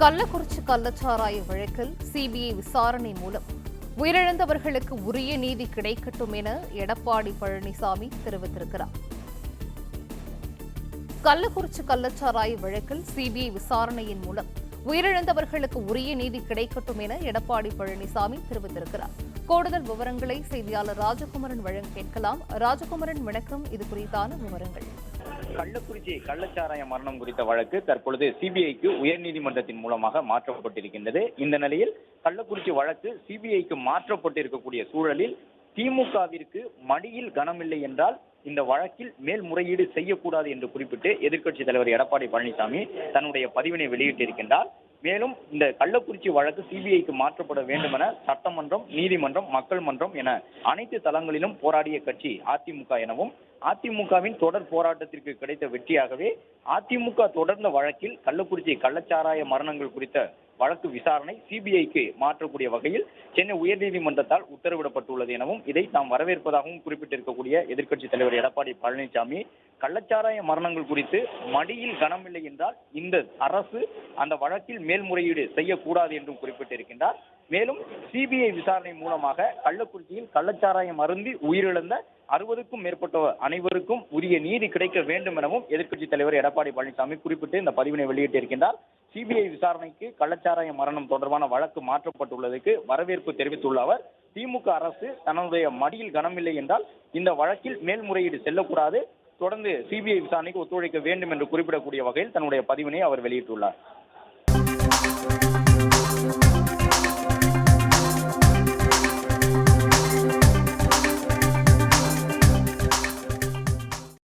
கள்ளக்குறிச்சி கள்ளச்சாராய வழக்கில் சிபிஐ விசாரணை மூலம் உயிரிழந்தவர்களுக்கு உரிய நீதி கிடைக்கட்டும் என எடப்பாடி பழனிசாமி தெரிவித்திருக்கிறார். கள்ளக்குறிச்சி கள்ளச்சாராய வழக்கில் சிபிஐ விசாரணையின் மூலம் உயிரிழந்தவர்களுக்கு உரிய நீதி கிடைக்கட்டும் என எடப்பாடி பழனிசாமி தெரிவித்திருக்கிறார். கூடுதல் விவரங்களை செய்தியாளர் ராஜகுமரன் வழங்க கேட்கலாம். ராஜகுமரன், வணக்கம். இது குறித்தான விவரங்கள். கள்ளக்குறிச்சி கள்ளச்சாராய மரணம் குறித்த வழக்கு தற்பொழுது சிபிஐக்கு உயர்நீதிமன்றத்தின் மூலமாக மாற்றப்பட்டிருக்கின்றது. இந்த நிலையில் கள்ளக்குறிச்சி வழக்கு சிபிஐக்கு மாற்றப்பட்டிருக்கக்கூடிய சூழலில் திமுகவிற்கு மடியில் கனமில்லை என்றால் இந்த வழக்கில் மேல்முறையீடு செய்யக்கூடாது என்று குறிப்பிட்டு எதிர்க்கட்சித் தலைவர் எடப்பாடி பழனிசாமி தன்னுடைய பதிவினை வெளியிட்டிருக்கின்றார். மேலும் இந்த கள்ளக்குறிச்சி வழக்கு சிபிஐக்கு மாற்றப்பட வேண்டும் என சட்டமன்றம், நீதிமன்றம், மக்கள் மன்றம் என அனைத்து தளங்களிலும் போராடிய கட்சி அதிமுக எனவும், அதிமுகவின் தொடர் போராட்டத்திற்கு கிடைத்த வெற்றியாகவே அதிமுக தொடர்ந்த வழக்கில் கள்ளக்குறிச்சி கள்ளச்சாராய மரணங்கள் குறித்த வழக்கு விசாரணை சிபிஐக்கு மாற்றக்கூடிய வகையில் சென்னை உயர்நீதிமன்றத்தால் உத்தரவிடப்பட்டுள்ளது எனவும், இதை தாம் வரவேற்பதாகவும் குறிப்பிட்டிருக்கக்கூடிய எதிர்க்கட்சித் தலைவர் எடப்பாடி பழனிசாமி, கள்ளச்சாராய மரணங்கள் குறித்து மடியில் கனமில்லை என்றால் இந்த அரசு அந்த வழக்கில் மேல்முறையீடு செய்யக்கூடாது என்றும் குறிப்பிட்டிருக்கின்றார். மேலும் சிபிஐ விசாரணை மூலமாக கள்ளக்குறிச்சியில் கள்ளச்சாராயம் அருந்தி உயிரிழந்த 60க்கும் மேற்பட்ட அனைவருக்கும் உரிய நீதி கிடைக்க வேண்டும் எனவும் எதிர்க்கட்சித் தலைவர் எடப்பாடி பழனிசாமி குறிப்பிட்டு இந்த பதிவினை வெளியிட்டிருக்கின்றார். சிபிஐ விசாரணைக்கு கள்ளச்சாராய மரணம் தொடர்பான வழக்கு மாற்றப்பட்டுள்ளதற்கு வரவேற்பு தெரிவித்துள்ள அவர், திமுக அரசு தன்னுடைய மடியில் கனமில்லை என்றால் இந்த வழக்கில் மேல்முறையீடு செல்லக்கூடாது, தொடர்ந்து சிபிஐ விசாரணைக்கு ஒத்துழைக்க வேண்டும் என்று குறிப்பிடக்கூடிய வகையில் தன்னுடைய பதிவினை அவர் வெளியிட்டுள்ளார்.